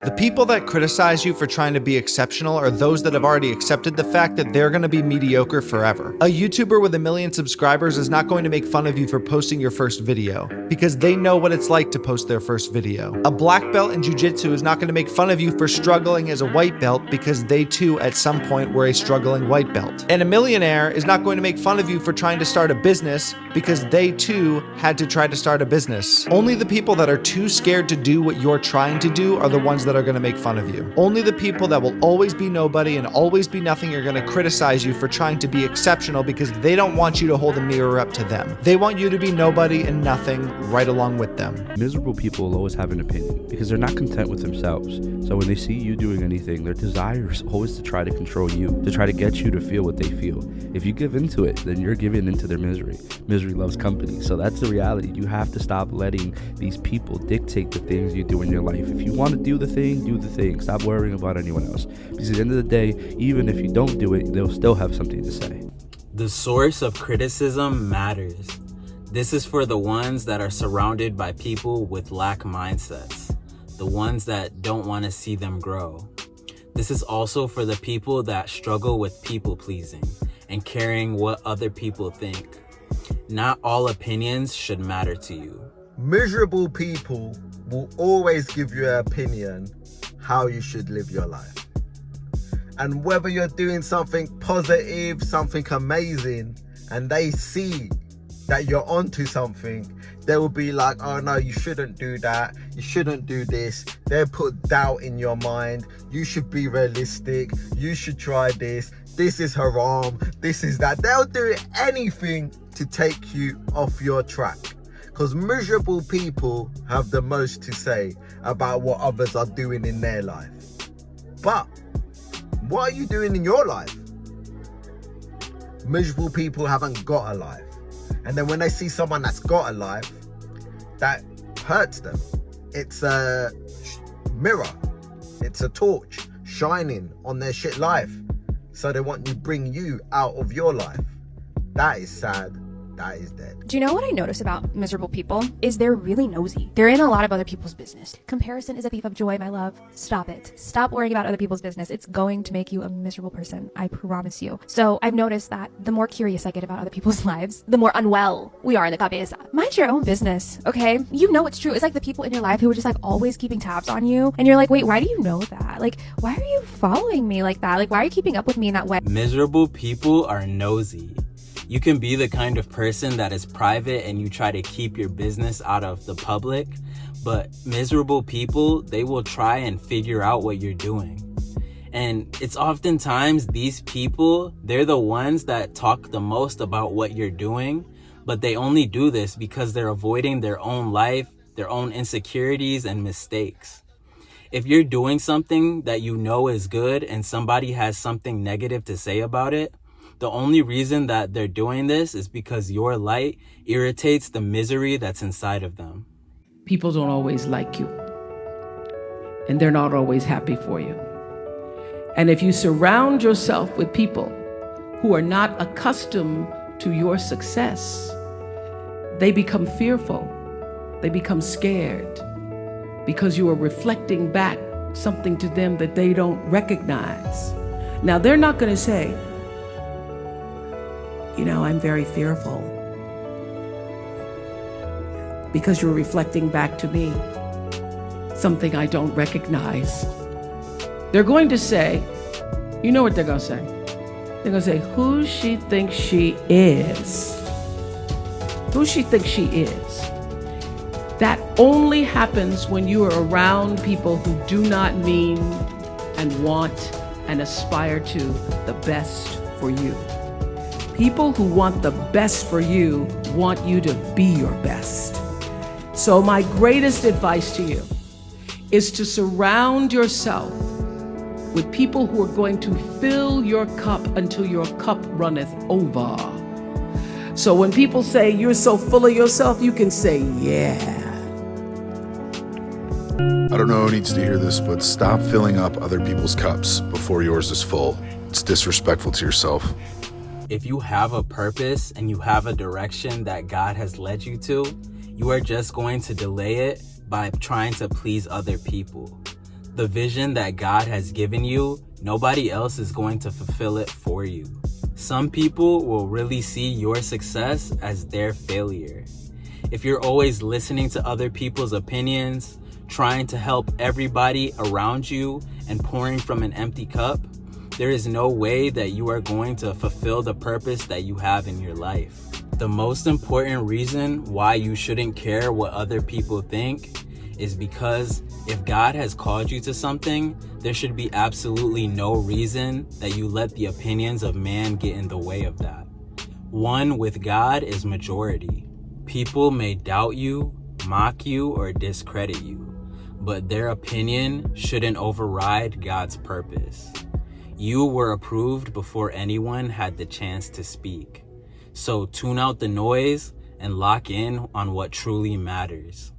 The people that criticize you for trying to be exceptional are those that have already accepted the fact that they're going to be mediocre forever. A YouTuber with 1 million subscribers is not going to make fun of you for posting your first video, because they know what it's like to post their first video. A black belt in jiu-jitsu is not going to make fun of you for struggling as a white belt, because they too at some point were a struggling white belt. And a millionaire is not going to make fun of you for trying to start a business, because they too had to try to start a business. Only the people that are too scared to do what you're trying to do are the ones that are going to make fun of you. Only the people that will always be nobody and always be nothing are going to criticize you for trying to be exceptional, because they don't want you to hold a mirror up to them. They want you to be nobody and nothing right along with them. Miserable people will always have an opinion because they're not content with themselves. So when they see you doing anything, their desire is always to try to control you, to try to get you to feel what they feel. If you give into it, then you're giving into their misery. Misery loves company. So that's the reality. You have to stop letting these people dictate the things you do in your life. If you want to do the thing, do the thing. Stop worrying about anyone else. Because at the end of the day, even if you don't do it, they'll still have something to say. The source of criticism matters. This is for the ones that are surrounded by people with lack mindsets, the ones that don't want to see them grow. This is also for the people that struggle with people pleasing and caring what other people think. Not all opinions should matter to you. Miserable people will always give you an opinion how you should live your life. And whether you're doing something positive, something amazing, and they see that you're onto something, they will be like, oh no, you shouldn't do that, you shouldn't do this. They'll put doubt in your mind. You should be realistic, you should try this is haram, this is that. They'll do anything to take you off your track, because miserable people have the most to say about what others are doing in their life. But what are you doing in your life? Miserable people haven't got a life. And then when they see someone that's got a life, that hurts them. It's a mirror. It's a torch shining on their shit life. So they want to bring you out of your life. That is sad. That is dead. Do you know what I notice about miserable people? Is they're really nosy. They're in a lot of other people's business. Comparison is a thief of joy, my love. Stop it. Stop worrying about other people's business. It's going to make you a miserable person. I promise you. So I've noticed that the more curious I get about other people's lives, the more unwell we are in the cabeza. Mind your own business, okay? You know it's true. It's like the people in your life who are just like always keeping tabs on you. And you're like, wait, why do you know that? Like, why are you following me like that? Like, why are you keeping up with me in that way? Miserable people are nosy. You can be the kind of person that is private and you try to keep your business out of the public, but miserable people, they will try and figure out what you're doing. And it's oftentimes these people, they're the ones that talk the most about what you're doing, but they only do this because they're avoiding their own life, their own insecurities and mistakes. If you're doing something that you know is good and somebody has something negative to say about it, the only reason that they're doing this is because your light irritates the misery that's inside of them. People don't always like you, and they're not always happy for you. And if you surround yourself with people who are not accustomed to your success, they become fearful, they become scared, because you are reflecting back something to them that they don't recognize. Now, they're not going to say, you know, I'm very fearful, because you're reflecting back to me something I don't recognize. They're going to say, you know what they're going to say? They're going to say, who she thinks she is. Who she thinks she is. That only happens when you are around people who do not mean and want and aspire to the best for you. People who want the best for you want you to be your best. So my greatest advice to you is to surround yourself with people who are going to fill your cup until your cup runneth over. So when people say you're so full of yourself, you can say, yeah. I don't know who needs to hear this, but stop filling up other people's cups before yours is full. It's disrespectful to yourself. If you have a purpose and you have a direction that God has led you to, you are just going to delay it by trying to please other people. The vision that God has given you, nobody else is going to fulfill it for you. Some people will really see your success as their failure. If you're always listening to other people's opinions, trying to help everybody around you, and pouring from an empty cup, there is no way that you are going to fulfill the purpose that you have in your life. The most important reason why you shouldn't care what other people think is because if God has called you to something, there should be absolutely no reason that you let the opinions of man get in the way of that. One with God is majority. People may doubt you, mock you, or discredit you, but their opinion shouldn't override God's purpose. You were approved before anyone had the chance to speak. So tune out the noise and lock in on what truly matters.